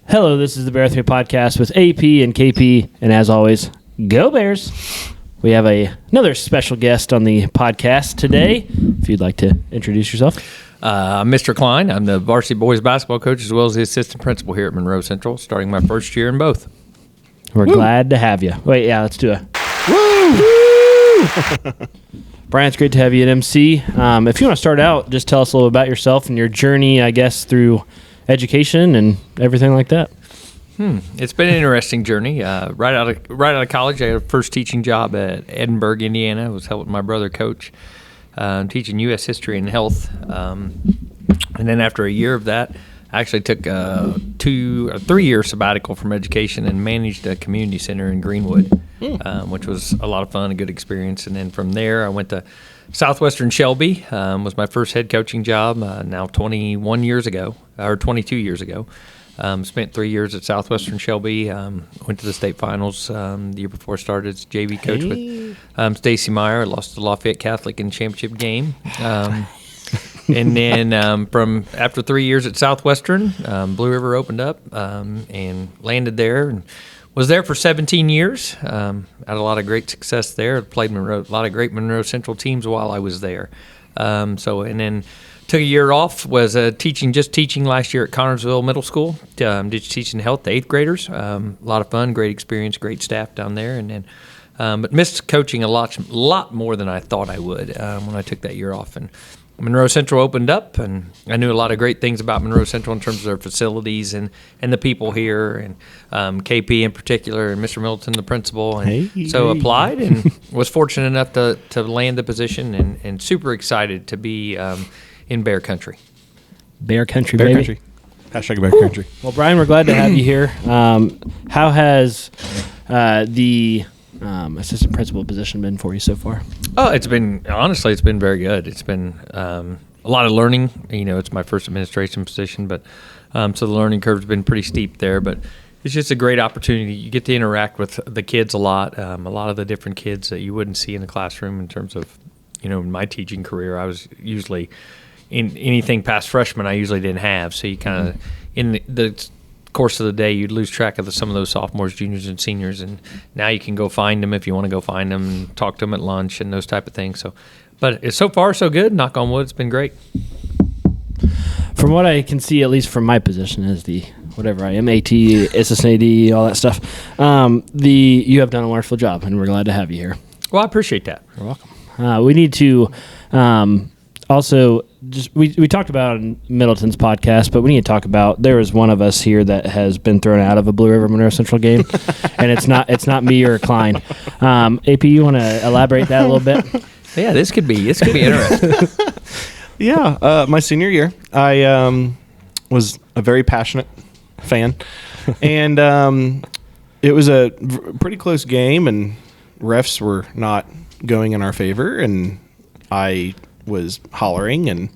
Hello, this is the Bear with Me podcast with AP and KP, and as always, go Bears! We have another special guest on the podcast today. If you'd like to introduce yourself. I'm Mr. Klein. I'm the varsity boys basketball coach as well as the assistant principal here at Monroe Central, starting my first year in both. We're glad to have you. Wait, yeah, let's do a woo! Brian, it's great to have you at MC. If you want to start out, just tell us a little about yourself and your journey, I guess, through education and everything like that. It's been an interesting journey. Right out of college, I had a first teaching job at Edinburgh, Indiana. I was helping my brother coach, teaching U.S. history and health. And then after a year of that, I actually took a 3-year sabbatical from education and managed a community center in Greenwood, which was a lot of fun, a good experience. And then from there, I went to Southwestern Shelby, was my first head coaching job now 22 years ago. Spent 3 years at Southwestern Shelby. Went to the state finals the year before I started as JV coach with Stacy Meyer. Lost to Lafayette Catholic in the championship game. And then from after 3 years at Southwestern, Blue River opened up and landed there and was there for 17 years. Had a lot of great success there. Played a lot of great Monroe Central teams while I was there. And then took a year off. Was teaching last year at Connorsville Middle School. Did teaching health to 8th graders. A lot of fun, great experience, great staff down there. And then, but missed coaching a lot more than I thought I would when I took that year off. And Monroe Central opened up, and I knew a lot of great things about Monroe Central in terms of their facilities and the people here, and KP in particular, and Mr. Middleton, the principal. And so applied and was fortunate enough to land the position, and super excited to be in Bear Country. Bear Country, Bear baby. Country. Hashtag Bear Country. Well, Brian, we're glad to have you here. How has the assistant principal position been for you so far? Oh, it's been very good. It's been a lot of learning. It's my first administration position, but so the learning curve's been pretty steep there. But it's just a great opportunity. You get to interact with the kids a lot of the different kids that you wouldn't see in the classroom in terms of, in my teaching career, I was usually in anything past freshman I usually didn't have. So you kind of, in the course of the day, you'd lose track of some of those sophomores, juniors, and seniors, and now you can go find them if you want to go find them and talk to them at lunch and those type of things. So, but it's so far so good. Knock on wood, it's been great. From what I can see, at least from my position as the whatever I am, AT, assistant AD, all that stuff, you have done a wonderful job, and we're glad to have you here. Well, I appreciate that. You're welcome. We need to also just we talked about in Middleton's podcast, but we need to talk about there is one of us here that has been thrown out of a Blue River Monroe Central game, and it's not me or Klein. AP, you want to elaborate that a little bit? Yeah, this could be interesting. Yeah, my senior year, I was a very passionate fan, and it was a pretty close game, and refs were not going in our favor, and I was hollering and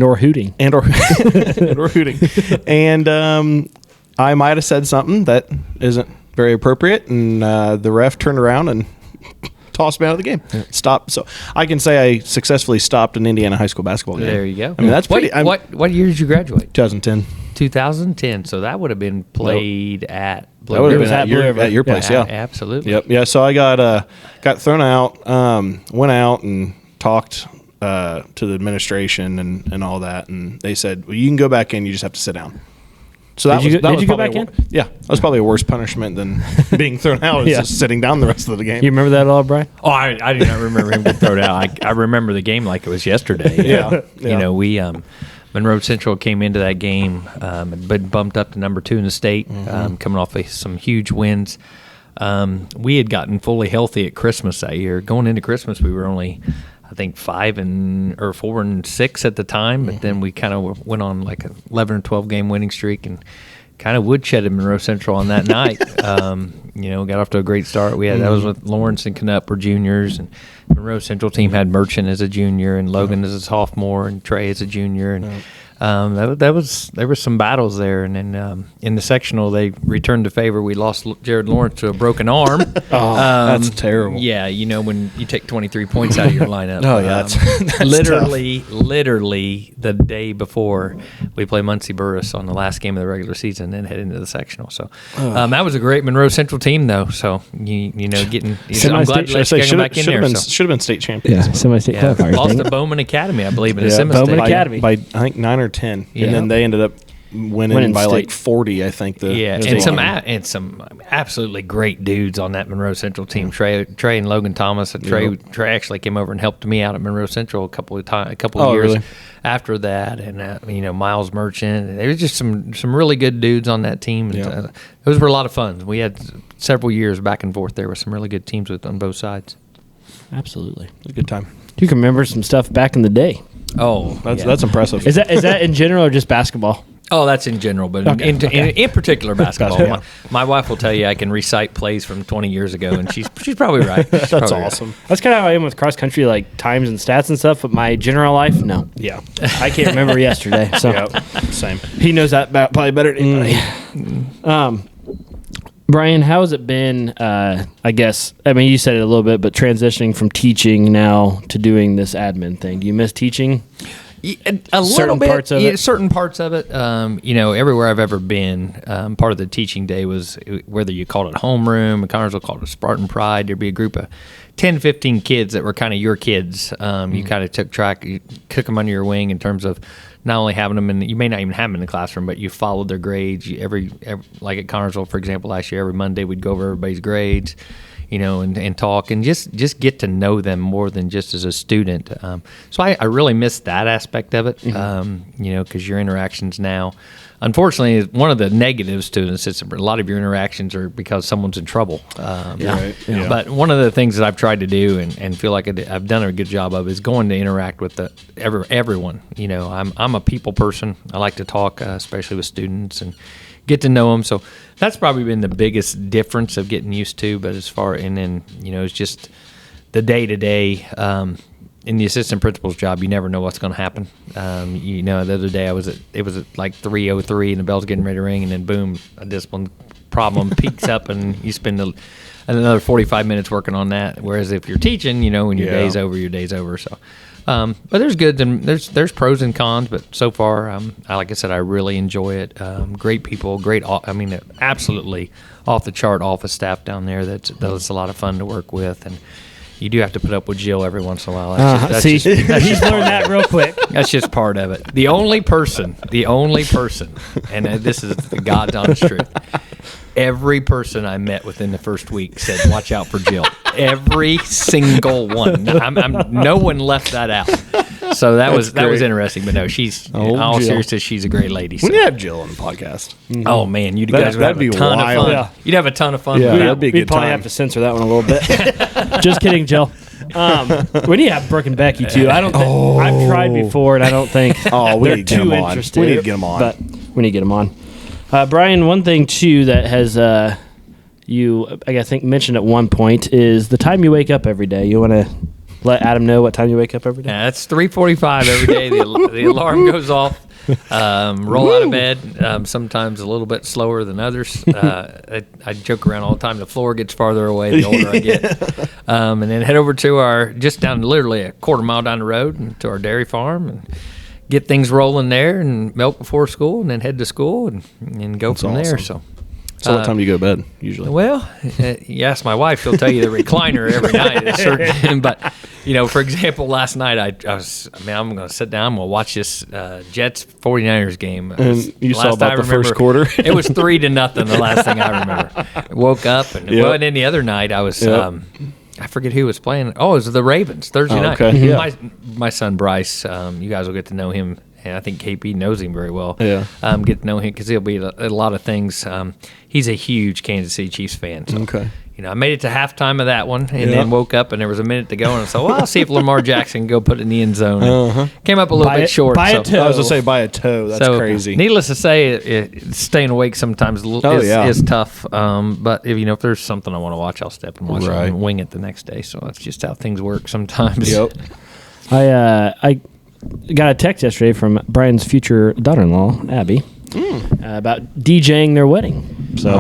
or hooting and or hooting, and I might have said something that isn't very appropriate, and the ref turned around and tossed me out of the game. Yeah. Stopped. So I can say I successfully stopped an Indiana high school basketball game. There you go. I mean, that's pretty. What year did you graduate? 2010. 2010. So that would have been played at Blue River. That would have been at your place. Yeah, absolutely. Yep. Yeah. So I got thrown out. Went out and talked to the administration and all that, and they said, "Well, you can go back in. You just have to sit down." So did you go back in? Yeah, that was probably a worse punishment than being thrown out. Is just sitting down the rest of the game. You remember that at all, Brian? Oh, I do not remember him getting thrown out. I remember the game like it was yesterday. Yeah. We Monroe Central came into that game, had been bumped up to number 2 in the state, coming off of some huge wins. We had gotten fully healthy at Christmas that year. Going into Christmas, we were only, I think, 4-6 at the time, but then we kind of went on like an 11 or 12 game winning streak and kind of woodshedded Monroe Central on that night. Got off to a great start. That was with Lawrence and Canup were juniors, and Monroe Central team had Merchant as a junior and Logan as a sophomore and Trey as a junior, and there were some battles there, and then in the sectional they returned the favor. We lost Jared Lawrence to a broken arm. That's terrible. Yeah, when you take 23 points out of your lineup. Oh yeah, that's literally the day before we play Muncie Burris on the last game of the regular season, and head into the sectional. So that was a great Monroe Central team, though. So getting. I'm glad you got back in there. Should have been state champions. Yeah, semi-state qualifiers. Lost to Bowman Academy, I believe, in a Bowman semi-state. Academy. By I think 9 or 10, Yeah. and then they ended up winning by state. like 40. I think And some absolutely great dudes on that Monroe Central team. Trey and Logan Thomas. Trey actually came over and helped me out at Monroe Central a couple of years really? after that, and Miles Merchant. There was just some really good dudes on that team. Yeah. Those were a lot of fun. We had several years back and forth. There were some really good teams on both sides. Absolutely. It was a good time. You can remember some stuff back in the day. Oh, That's impressive. Is that in general or just basketball? Oh, that's in general, but in particular basketball. Basketball. My wife will tell you I can recite plays from 20 years ago, and she's probably right. That's awesome. That's kind of how I am with cross country, like times and stats and stuff. But my general life, no. Yeah. I can't remember yesterday. So Same. he knows that probably better than anybody. Brian, how has it been? I guess you said it a little bit, but transitioning from teaching now to doing this admin thing. Do you miss teaching? A little Certain bit, parts of it? certain parts of it. Everywhere I've ever been, part of the teaching day was whether you called it homeroom, Connersville called it Spartan Pride. There'd be a group of 10, 15 kids that were kind of your kids. You kind of took them under your wing in terms of not only having them you may not even have them in the classroom, but you followed their grades. Every like at Connersville, for example, last year, every Monday we'd go over everybody's grades. And talk and just get to know them more than just as a student. So I really miss that aspect of it, because your interactions now, unfortunately, one of the negatives to the system, a lot of your interactions are because someone's in trouble. But one of the things that I've tried to do and feel like I've done a good job of is going to interact with everyone. I'm a people person. I like to talk, especially with students, and get to know them. So that's probably been the biggest difference of getting used to. But it's just the day to day. In the assistant principal's job, you never know what's going to happen. The other day it was at like 3:03 and the bell's getting ready to ring, and then boom, a discipline problem peaks up, and you spend another 45 minutes working on that. Whereas if you're teaching, when your day's over, your day's over. So. But there's goods and there's pros and cons. But so far, like I said, I really enjoy it. Great people, absolutely off the chart office staff down there. That's a lot of fun to work with, and you do have to put up with Jill every once in a while. He's learned that real quick. That's just part of it. The only person, and this is the God's honest truth. Every person I met within the first week said, "Watch out for Jill." Every single one. No one left that out. So that was interesting. But no, she's in all seriousness, she's a great lady. So. We need to have Jill on the podcast. Mm-hmm. Oh man, you guys would have a ton of fun. Yeah. You'd have a ton of fun. Yeah, with that. that'd be a good We'd probably time. have to censor that one a little bit. Just kidding, Jill. We need to have Brooke and Becky too. I don't. I've tried before, and I don't think we they're need to get too them on. interested. We need to get them on. But we need to get them on. Brian, one thing too that has I think mentioned at one point is the time you wake up every day. You want to let Adam know what time you wake up every day? Yeah, it's 3:45 every day. The alarm goes off. Roll out of bed. Sometimes a little bit slower than others. I joke around all the time. The floor gets farther away the older I get. And then head over to just down literally a quarter mile down the road and to our dairy farm and get things rolling there and milk before school and then head to school and go from there. So what time do you go to bed usually? Well, you ask my wife, she'll tell you the recliner every night. At a certain, but for example, last night I'm going to sit down. I'm going to watch this Jets 49ers game. And you saw about the first quarter. It was 3-0. The last thing I remember. Woke up and and then the other night I was. I forget who was playing. Oh, it was the Ravens Thursday night. Okay. Yeah. My son Bryce. You guys will get to know him. And I think KP knows him very well. Yeah. Get to know him because he'll be at a lot of things. He's a huge Kansas City Chiefs fan. So, okay. I made it to halftime of that one and then woke up and there was a minute to go. And I said, I'll see if Lamar Jackson can go put it in the end zone. Came up a little bit short. I was going to say by a toe. That's crazy. Needless to say, staying awake sometimes is tough. But if there's something I want to watch, I'll step and watch it and wing it the next day. So that's just how things work sometimes. Yep. got a text yesterday from Brian's future daughter-in-law, Abby, about DJing their wedding. So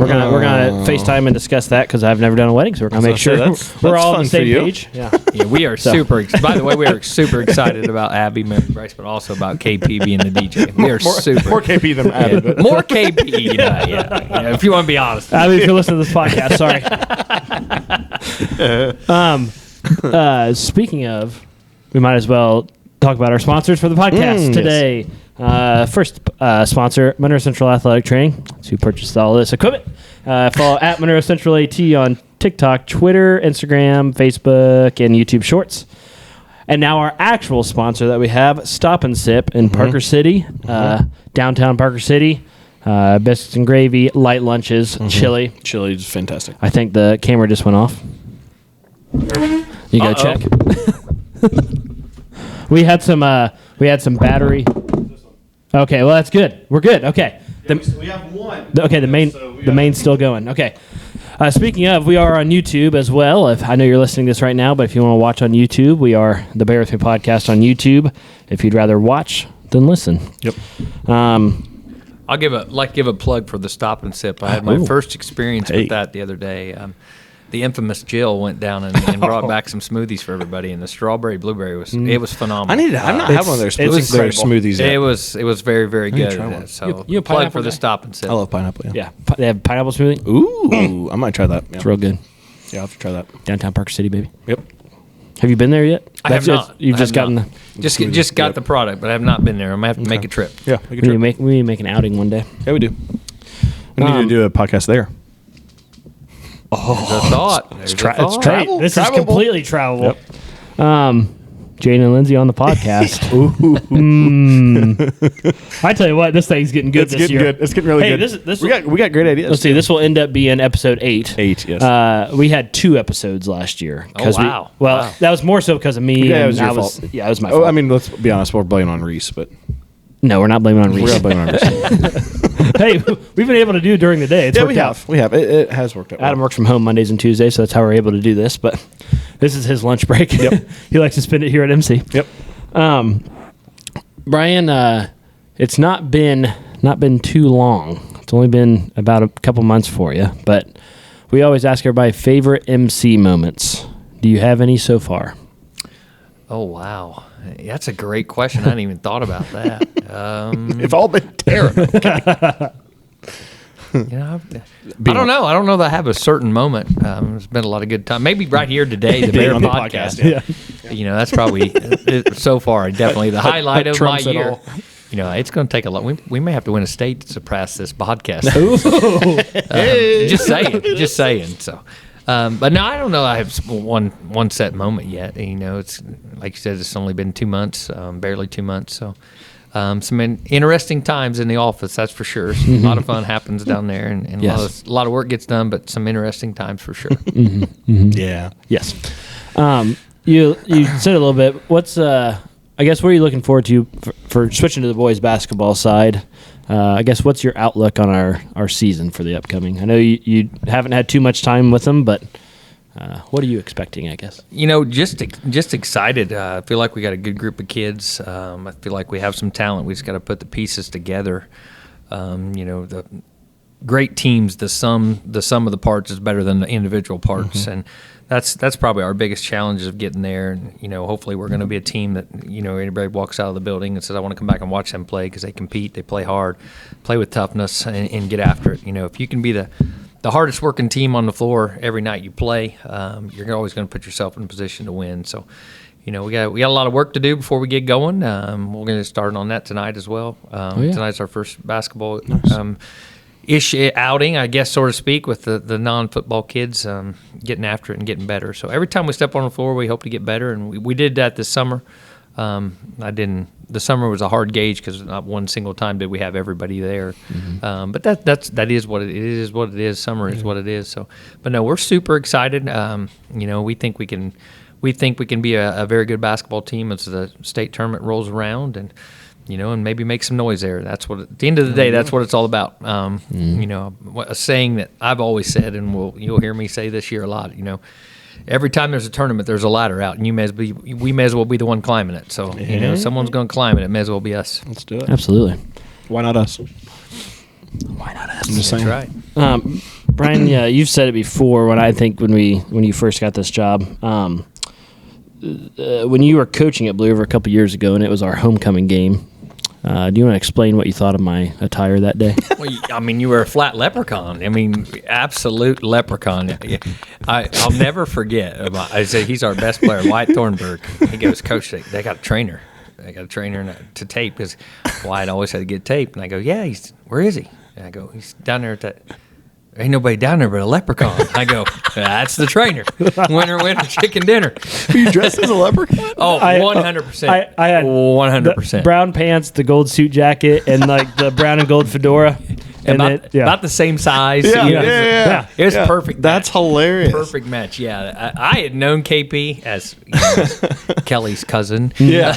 we're gonna FaceTime and discuss that because I've never done a wedding, so we're gonna make sure we're all on the same page. Yeah, we are by the way, we are super excited about Abby, Mary Bryce, but also about KP being the DJ. We are more KP than Abby. More KP. Yeah. If you want to be honest, Abby, if you listen to this podcast, sorry. Speaking of, we might as well talk about our sponsors for the podcast today. First sponsor, Monroe Central Athletic Training. That's who purchased all this equipment. Follow at Monroe Central AT on TikTok, Twitter, Instagram, Facebook, and YouTube Shorts. And now our actual sponsor that we have, Stop and Sip in Parker City, downtown Parker City. Biscuits and gravy, light lunches, chili. Chili is fantastic. I think the camera just went off. You gotta check. We had some battery. Okay, well that's good. We're good. Okay. We have one. Okay, the main's still going. Okay. Speaking of, we are on YouTube as well. I know you're listening to this right now, but if you want to watch on YouTube, we are the Bear With Me podcast on YouTube. If you'd rather watch than listen. Yep. I'll give a plug for the Stop and Sip. I had my first experience with that the other day. The infamous Jill went down and brought back some smoothies for everybody, and the strawberry blueberry was phenomenal. I've not had one of their smoothies yet. It was very, very good. So you plug for the Stop and Sip. I love pineapple. Yeah, they have pineapple smoothie. Ooh, I might try that. Yeah. It's real good. Yeah, I'll have to try that. Downtown Parker City, baby. Yep. Have you been there yet? I have not. You've just gotten the just got the product, but I have not been there. I'm gonna have to make a trip. Yeah, we need to make an outing one day. Yeah, we do. We need to do a podcast there. There's a thought. It's travel. This is completely travelable. Yep. Jane and Lindsay on the podcast. I tell you what, this thing's getting good this year. It's getting really good. We got great ideas. Let's see. This will end up being episode 8. 8, yes. We had 2 episodes last year. Oh, wow. That was more so because of me. Yeah, it was your fault. Yeah, it was my fault. I mean, let's be honest. We're blaming on Reese, but no, we're not blaming on Reese. We're not blaming on Reese. Hey, we've been able to do during the day. It's worked out. We have. It has worked out. Adam works from home Mondays and Tuesdays, so that's how we're able to do this. But this is his lunch break. Yep. He likes to spend it here at MC. Yep. Brian, it's not been too long. It's only been about a couple months for you, but we always ask everybody favorite MC moments. Do you have any so far? Oh, wow. That's a great question. I hadn't even thought about that. They've all been terrible. I don't know. I don't know that I have a certain moment. There's been a lot of good time. Maybe right here today, the Bear podcast. Yeah. That's probably so far definitely the highlight of my year. It's going to take a lot. We may have to win a state to surpass this podcast. Just saying. So, but no, I don't know. I have one set moment yet. It's like you said. It's only been 2 months, barely 2 months. So, some interesting times in the office. That's for sure. A lot of fun happens down there, and yes. a lot of work gets done. But some interesting times for sure. Yeah. Yes. You said a little bit. What's I guess what are you looking forward to for switching to the boys basketball side? I guess what's your outlook on our season for the upcoming? I know you haven't had too much time with them, but what are you expecting, I guess? Just excited. I feel like we got a good group of kids. I feel like we have some talent. We just got to put the pieces together. The great teams, the sum of the parts is better than the individual parts, and that's probably our biggest challenge of getting there. And hopefully we're going to be a team that anybody walks out of the building and says, I want to come back and watch them play, because they compete, they play hard, play with toughness, and get after it. If you can be the hardest working team on the floor every night you play, you're always going to put yourself in a position to win. So, we got a lot of work to do before we get going. We're going to start on that tonight as well. Tonight's our first basketball ish outing, I guess, so to speak, with the non-football kids getting after it and getting better. So every time we step on the floor, we hope to get better, and we did that this summer. The summer was a hard gauge because not one single time did we have everybody there. But that is what it is. What it is. Summer is what it is. So, but no, we're super excited. We think we can be a very good basketball team as the state tournament rolls around, and maybe make some noise there. That's what, at the end of the day, that's what it's all about. A saying that I've always said, and you'll hear me say this year a lot, every time there's a tournament, there's a ladder out, and we may as well be the one climbing it. So someone's going to climb it. It may as well be us. Let's do it. Absolutely. Why not us? Why not us? I'm just saying. That's right. Brian, yeah, you've said it before. When you first got this job, when you were coaching at Blue River a couple years ago, and it was our homecoming game. Do you want to explain what you thought of my attire that day? Well, you were a flat leprechaun. Absolute leprechaun. I'll never forget. I said, he's our best player, Wyatt Thornburg. He goes, Coach, they got a trainer. They got a trainer to tape because Wyatt always had to get taped. And I go, yeah, where is he? And I go, he's down there at that. Ain't nobody down there but a leprechaun. I go, that's the trainer. Winner, chicken dinner. Were you dressed as a leprechaun? Oh, 100%. I had 100%. the brown pants, the gold suit jacket, and like the brown and gold fedora. And about the same size. Yeah. It was perfect. That's hilarious. Perfect match. Yeah, I had known KP as Kelly's cousin. Yeah.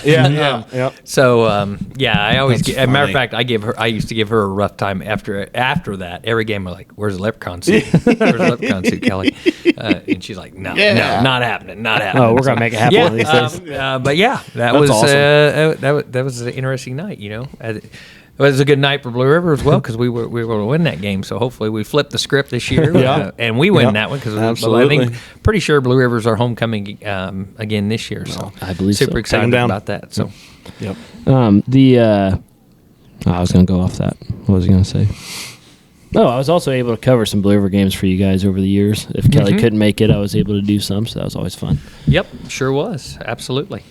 So I always. That's As a matter of funny. fact, I used to give her a rough time after that. Every game, I'm like, "Where's the leprechaun suit? Where's the leprechaun suit, Kelly?" And she's like, "No, not happening, not happening." Oh, we're gonna make it happen one of these days. But yeah, that was awesome. that was an interesting night. It was a good night for Blue River as well because we were going to win that game. So hopefully we flip the script this year and we win that one because I think pretty sure Blue River's our homecoming again this year. So I believe super so. excited about that. So Yep. I was going to go off that. What was I going to say? Oh, I was also able to cover some Blue River games for you guys over the years. If Kelly couldn't make it, I was able to do some, so that was always fun. Yep, sure was. Absolutely.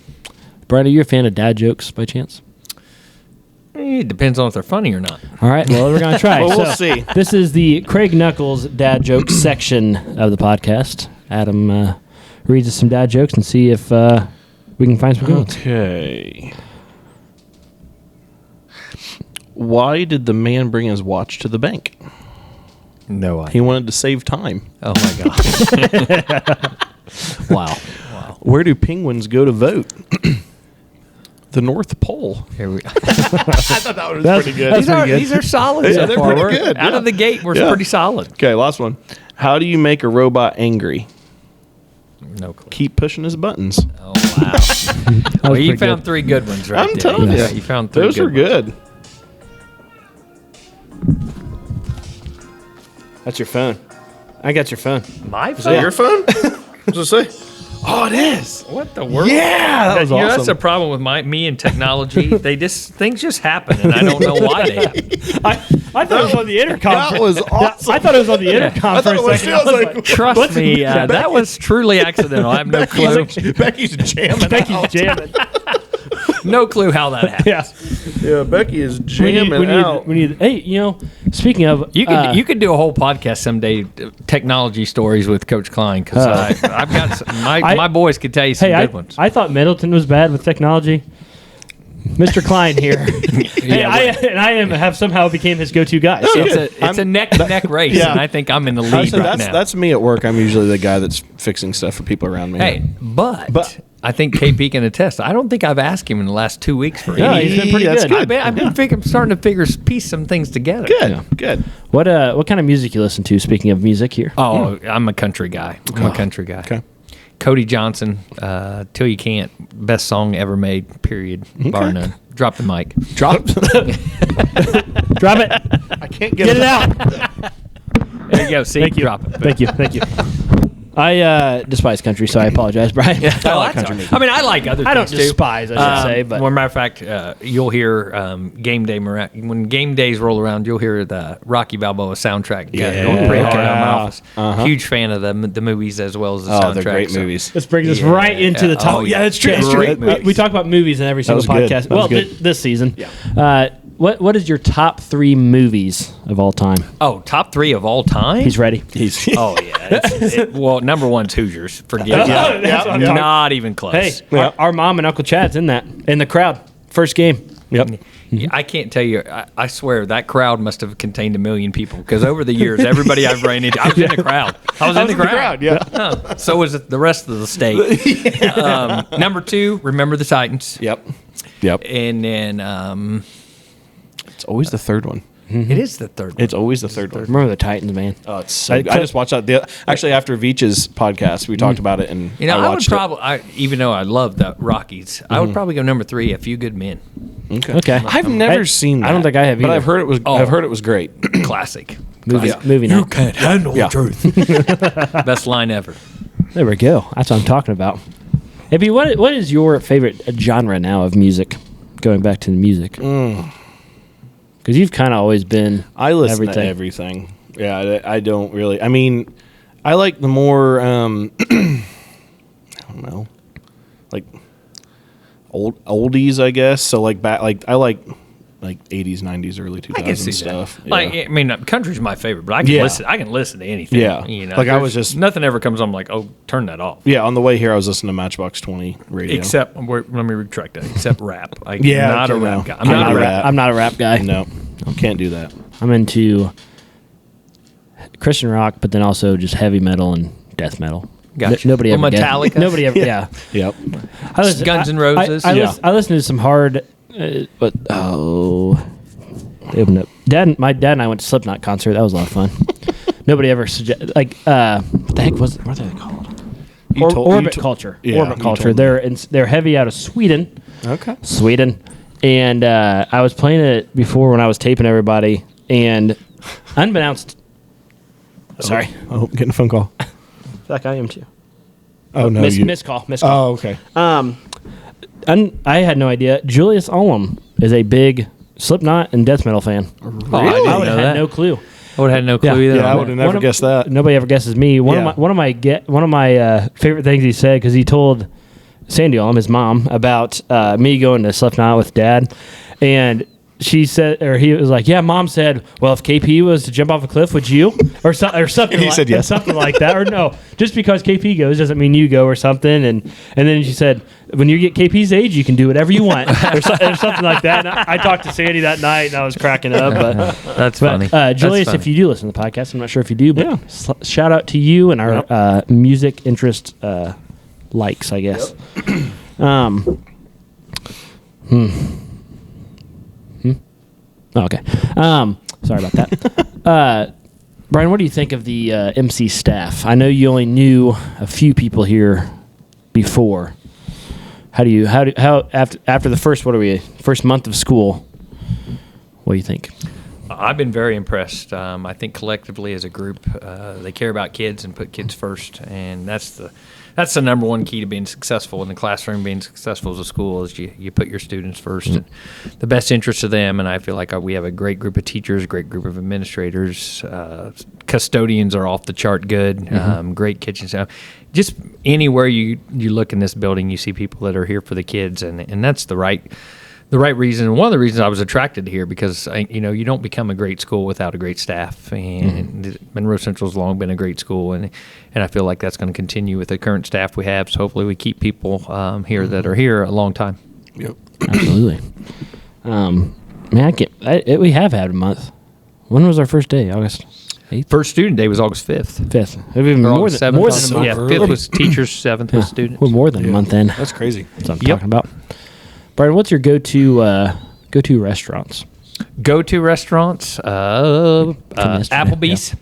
Brian, are you a fan of dad jokes by chance? It depends on if they're funny or not. All right, well, we're going to try. Well, we'll see. This is the Craig Knuckles dad jokes section of the podcast. Adam reads us some dad jokes and see if we can find some good ones. Okay. Why did the man bring his watch to the bank? No idea. He wanted to save time. Oh, my gosh. Wow. Where do penguins go to vote? The North Pole. Here we I thought that was pretty good. These are solid. Yeah, they're pretty good. Out of the gate, we're pretty solid. Okay, last one. How do you make a robot angry? No clue. Keep pushing his buttons. Oh, wow. Well, you found good. 3 good ones right I'm there. telling you. Yeah, you found 3 Those good were ones. good. That's your phone. I got your phone. My Is that your phone? What's it say? Oh, it is. What the world? Yeah, that was You know, that's awesome. the problem with me and technology. Things just happen, and I don't know why they happen. I thought it was on the intercom. That was awesome. I thought it was on the intercom for a second. I was like, Trust me, that was truly accidental. I have no clue. Becky's jamming. Becky's jamming. No clue how that happened. Yeah. Yeah, Becky is jamming out. We need. Hey, speaking of, You could do a whole podcast someday, technology stories with Coach Klein, because I've got my boys could tell you some good ones. I thought Middleton was bad with technology. Mr. Klein here. I have somehow became his go-to guy. So. It's a neck-to-neck race, and I think I'm in the lead right now. That's me at work. I'm usually the guy that's fixing stuff for people around me. Hey, but I think KP can attest. I don't think I've asked him in the last 2 weeks for Yeah, anything. he's been pretty That's good. good. I've been starting to piece some things together. Good. What kind of music you listen to? Speaking of music here. Oh, I'm a country guy. I'm a country guy. Okay. Cody Johnson, Till You Can't, best song ever made, period, bar none. Drop the mic. Drop. Drop it. I can't get Get it out. There you go. See, Thank you. drop it. Thank you. I despise country, so I apologize, Brian. I like country music. I mean, I like other things I don't too. despise, I should say, but well, matter of fact, you'll hear game day when game days roll around. You'll hear the Rocky Balboa soundtrack going pretty hard out of my office. Huge fan of the movies as well as the soundtrack. They're great movies. this brings us right into the top. Oh, yeah. That's true. Yeah, That's true. great movies. We talk about movies in every single was good. podcast. That was Well, good. this season. Yeah. What is your top 3 movies of all time? Oh, top 3 of all time? He's ready. Oh, yeah. Well, number one's Hoosiers. Forget it. That's what I'm talking- Not even close. Hey, our mom and Uncle Chad's in the crowd. First game. Yep. Yeah, I can't tell you. I swear that crowd must have contained 1 million people because over the years, everybody I've ran into, I was in the crowd. I was in the crowd. Yeah. So was the rest of the state. Number 2, Remember the Titans. Yep. And then It's always the third one. It is the third one. It's always the third one. Remember the Titans, man? Oh, it's so good. I just watched that. Actually, after Veach's podcast, we talked about it, and I would watched probably, even though I love the Rockies, I would probably go number 3, A Few Good Men. it. Okay. I've never seen that. I don't think I have but either. I've heard it was. I've heard it was great. Classic. Movie night. can't handle Yeah. truth. Best line ever. There we go. That's what I'm talking about. Abby, what is your favorite genre now of music? Going back to the music. Because you've kind of always been I listen everything. to everything. Yeah, I don't really. I mean, I like the more. I don't know, like oldies, I guess. So I like 80s, 90s, early 2000s I can see stuff. that. Like, I mean, country's my favorite, but I can Yeah. listen. I can listen to anything. Yeah. Like, I was just- nothing ever comes on. I'm like, oh, turn that off. Yeah, on the way here, I was listening to Matchbox 20 radio. Except, let me retract that. Except rap. I'm Yeah, not a okay, rap no. guy. I'm not a rap. I'm not a rap guy. No, can't do that. I'm into Christian rock, but then also just heavy metal and death metal. Gotcha. Nobody Well, ever Metallica? Nobody ever. Yeah. Yep. I listen, Guns N' Roses? I Yeah. listen, I listen to some hard, but they opened up. My dad and I went to Slipknot concert. That was a lot of fun. Nobody ever suggest what the heck was it? What are they called? Orbit Culture. Yeah, Orbit you Culture. told me. They're heavy out of Sweden. Okay. Sweden. And I was playing it before when I was taping everybody, and unbeknownst, sorry, Oh, getting a phone call. I feel like I am too. Oh no, Missed call. Oh, okay. I had no idea. Julius Ullum is a big Slipknot and death metal fan. Oh, I didn't I would know have that. had no clue. I would have had no clue Yeah. either. Yeah, I on would that. have never guessed that. Nobody ever guesses me. One Yeah. of my favorite things he said, because he told Sandy Ullum, his mom, about me going to Slipknot with Dad, and she said, or he was like, "Yeah, Mom said, well, if KP was to jump off a cliff, would you?" or something. He said yes. something like that, or no, just because KP goes doesn't mean you go, or something. And then she said, when you get KP's age, you can do whatever you want, or something like that. And I talked to Sandy that night, and I was cracking up. But That's funny. Julius, That's if you do listen to the podcast, I'm not sure if you do, but shout out to you and our music interest likes, I guess. Oh, okay. Sorry about that. Brian, what do you think of the MC staff? I know you only knew a few people here before. How after the first month of school? What do you think? I've been very impressed. I think collectively as a group, they care about kids and put kids first, and that's the number one key to being successful in the classroom, being successful as a school, is you put your students first and the best interest of them. And I feel like we have a great group of teachers, a great group of administrators. Custodians are off the chart good. Great kitchen staff. Just anywhere you look in this building, you see people that are here for the kids, and that's the right reason. One of the reasons I was attracted here, because you don't become a great school without a great staff, and Monroe Central's long been a great school, and I feel like that's going to continue with the current staff we have. So hopefully we keep people here that are here a long time. Yep. Absolutely. We have had a month. When was our first day? August 8th? First student day was August 5th. 5th. We've been more than a month. Yeah, 5th was teachers, 7th was students. We're more than a month in. That's crazy. That's what I'm talking about. Brian, what's your go-to restaurants? Go-to restaurants, Applebee's.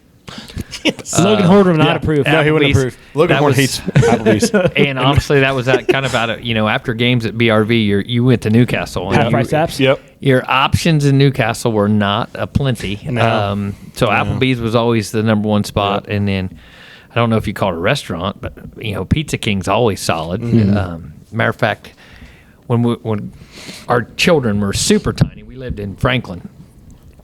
Logan Horn would not approve. No, he wouldn't Applebee's. approve. Logan That Horn was- hates Applebee's. And honestly, that was kind of after games at BRV, you went to Newcastle. And Half-price apps? Yep. Your options in Newcastle were not aplenty. No. So Applebee's was always the number one spot. And then, I don't know if you call it a restaurant, but Pizza King's always solid. Matter of fact, when our children were super tiny, we lived in Franklin.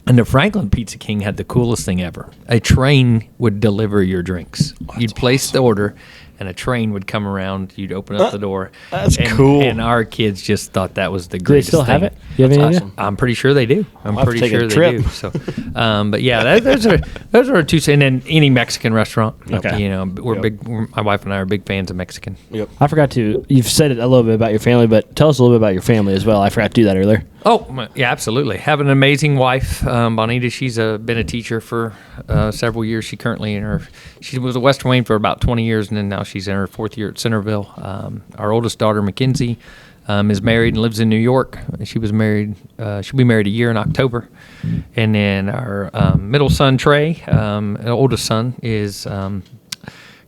And the Franklin Pizza King had the coolest thing ever. A train would deliver your drinks. You'd place the order, and a train would come around. You'd open up the door. That's cool. And our kids just thought that was the Do they greatest still have thing. it? Do you have any idea? awesome. I'm pretty sure they do. I'm I'll have to pretty take a sure they trip. do. So, but yeah, those are two. And then any Mexican restaurant. Okay. My wife and I are big fans of Mexican. Yep. I forgot to. You've said it a little bit about your family, but tell us a little bit about your family as well. I forgot to do that earlier. Oh, yeah, absolutely. Have an amazing wife, Bonita. She's been a teacher for several years. She was at Western Wayne for about 20 years, and then now she's in her 4th year at Centerville. Our oldest daughter, Mackenzie, is married and lives in New York. She was married. She'll be married a year in October. And then our middle son, Trey, the oldest son, is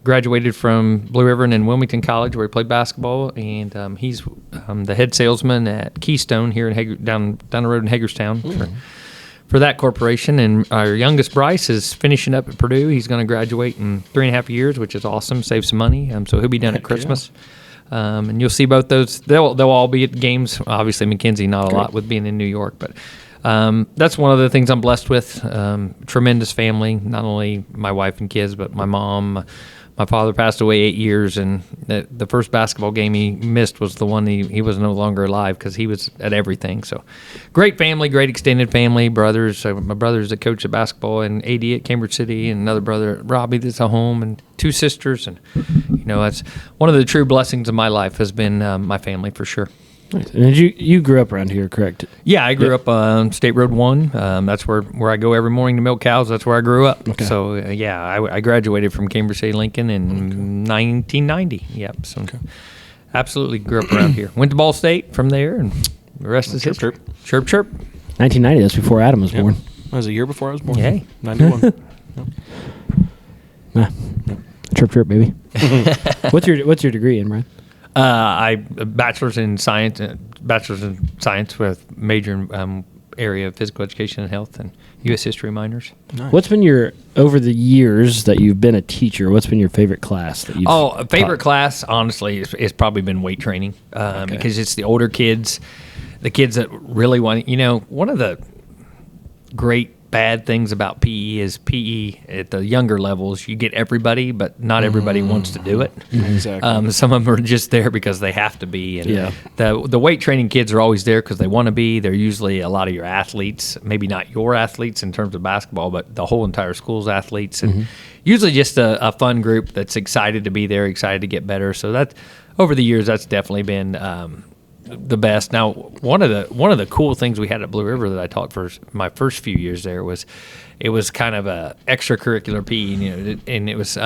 graduated from Blue River and then Wilmington College, where he played basketball. And he's the head salesman at Keystone here in down the road in Hagerstown for that corporation. And our youngest, Bryce, is finishing up at Purdue. He's going to graduate in 3.5 years, which is awesome. Save some money. So he'll be done at Christmas. And you'll see both those. They'll all be at games. Obviously, McKenzie not a lot with being in New York, but that's one of the things I'm blessed with. Tremendous family. Not only my wife and kids, but my mom. My father passed away 8 years, and the first basketball game he missed was the one he was no longer alive because he was at everything. So, great family, great extended family. Brothers, my brothers that coach at basketball and AD at Cambridge City, and another brother, Robbie, that's at home, and 2 sisters. And that's one of the true blessings of my life has been my family for sure. Nice. And you grew up around here, correct? Yeah, I grew up on State Road 1. That's where I go every morning to milk cows. That's where I grew up. Okay. So, I graduated from Cambridge City Lincoln in 1990. Yep. So, absolutely grew up around here. Went to Ball State from there, and the rest is history. Chirp, chirp. 1990, that's before Adam was born. That was a year before I was born. Yay. 91. Chirp, chirp, baby. What's your degree in, Brian? I bachelor's in science with major in area of physical education and health and U.S. history minors. Nice. What's been over the years that you've been a teacher, what's been your favorite class that you've favorite class, honestly, is probably been weight training because it's the older kids, the kids that really want, one of the great bad things about PE is PE at the younger levels, you get everybody, but not everybody wants to do it. Exactly. Some of them are just there because they have to be. And the weight training kids are always there because they want to be. They're usually a lot of your athletes, maybe not your athletes in terms of basketball, but the whole entire school's athletes. And usually just a fun group that's excited to be there, excited to get better. So that over the years, that's definitely been the best. Now, one of the cool things we had at Blue River that I taught for my first few years there was it was kind of a extracurricular PE, and it was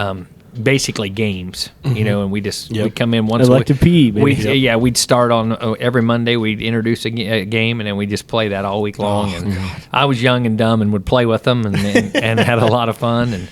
basically games, and we just we'd come in once elective PE. We'd start on every Monday. We'd introduce a game, and then we just play that all week long. I was young and dumb and would play with them, and had a lot of fun. And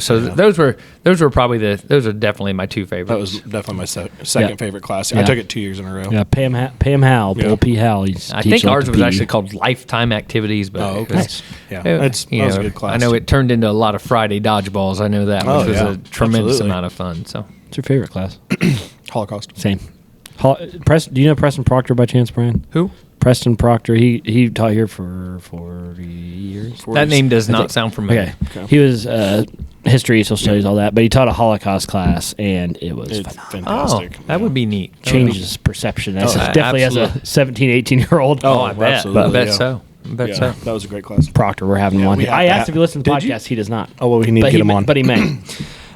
so those were probably those are definitely my 2 favorites. That was definitely my second favorite class. I took it 2 years in a row. Yeah, Pam Howell, Bill P. Howell. I think ours was actually called Lifetime Activities, but okay. That was a good class. I know it turned into a lot of Friday dodgeballs. I know that, which was a tremendous amount of fun. So, what's your favorite class? Holocaust. Same. Do you know Preston Proctor by chance, Brian? Who? Preston Proctor. He taught here for 40 years. That name does not sound familiar. Okay. He was history, social studies, all that, but he taught a Holocaust class, and it was fantastic. Oh, that would be neat. Changes perception. Definitely as a 17, 18-year-old. I bet. Absolutely. I bet so. So. That was a great class. Proctor, we're having one. I asked if he listened to the podcast. He does not. Oh, well, we need to get him on. But he may.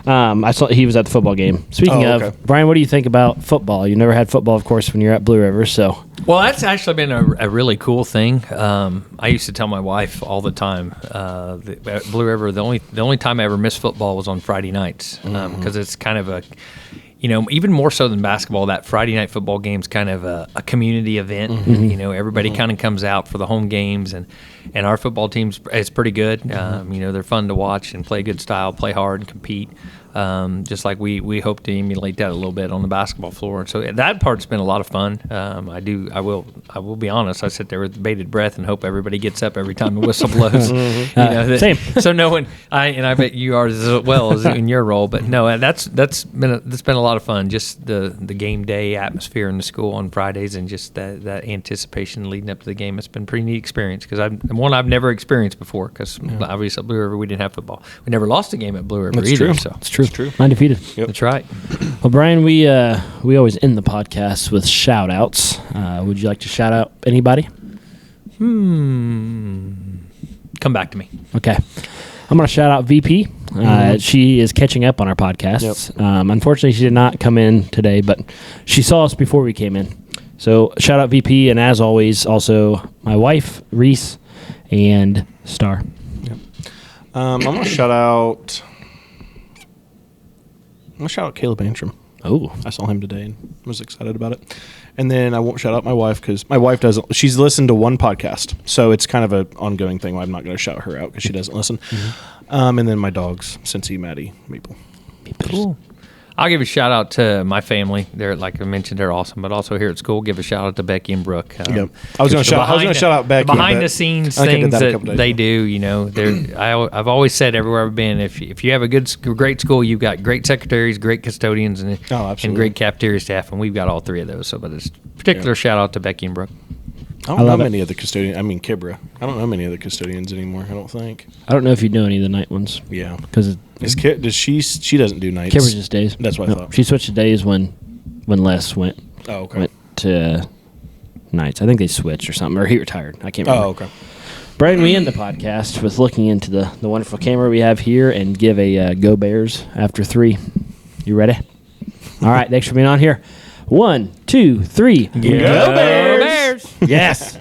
I saw he was at the football game. Speaking of, Brian, what do you think about football? You never had football, of course, when you're at Blue River. So, well, that's actually been a really cool thing. I used to tell my wife all the time at Blue River, the only time I ever missed football was on Friday nights because it's kind of a, even more so than basketball, that Friday night football game's kind of a community event. Everybody kind of comes out for the home games, and our football team is pretty good. They're fun to watch and play good style, play hard and compete. Just like we hope to emulate that a little bit on the basketball floor. So that part's been a lot of fun. I will be honest. I sit there with bated breath and hope everybody gets up every time the whistle blows. Same. So knowing, I bet you are as well as in your role. But no, that's been a lot of fun. Just the game day atmosphere in the school on Fridays, and just that anticipation leading up to the game. It's been a pretty neat experience because I've never experieed before. Because obviously at Blue River we didn't have football. We never lost a game at Blue River either. True. So it's true. Undefeated. Yep. That's right. Well, Brian, we always end the podcast with shout outs. Would you like to shout out anybody? Come back to me. Okay. I'm going to shout out VP. She is catching up on our podcasts. Yep. Unfortunately, she did not come in today, but she saw us before we came in. So shout out VP, and as always, also my wife, Reese, and Star. Yep. I'm going to shout out... I'm going to shout out Caleb Antrim. Oh, I saw him today and was excited about it. And then I won't shout out my wife because my wife doesn't. She's listened to one podcast, so it's kind of an ongoing thing. I'm not going to shout her out because she doesn't listen. And then my dogs, Cincy, Maddie, Maple. Cool. I'll give a shout out to my family. They're, like I mentioned, they're awesome. But also here at school, give a shout out to Becky and Brooke. Yep. I was going to shout out Becky. The behind the scenes things that they do. You know, I've always said everywhere I've been, if you have a great school, you've got great secretaries, great custodians, and great cafeteria staff, and we've got all three of those. So, but it's particular shout out to Becky and Brooke. I don't know many of the custodians. I mean, Kibra. I don't know many of the custodians anymore. I don't think. I don't know if you know any of the night ones. Yeah, because does she doesn't do nights. Kibra just days. That's what I thought. She switched to days when Les went. Oh, okay. Went to nights. I think they switched or something, or he retired. I can't remember. Oh, okay. Brian, we end the podcast with looking into the wonderful camera we have here and give a Go Bears after 3. You ready? All right, thanks for being on here. 1, 2, 3. Go Bears! Yes.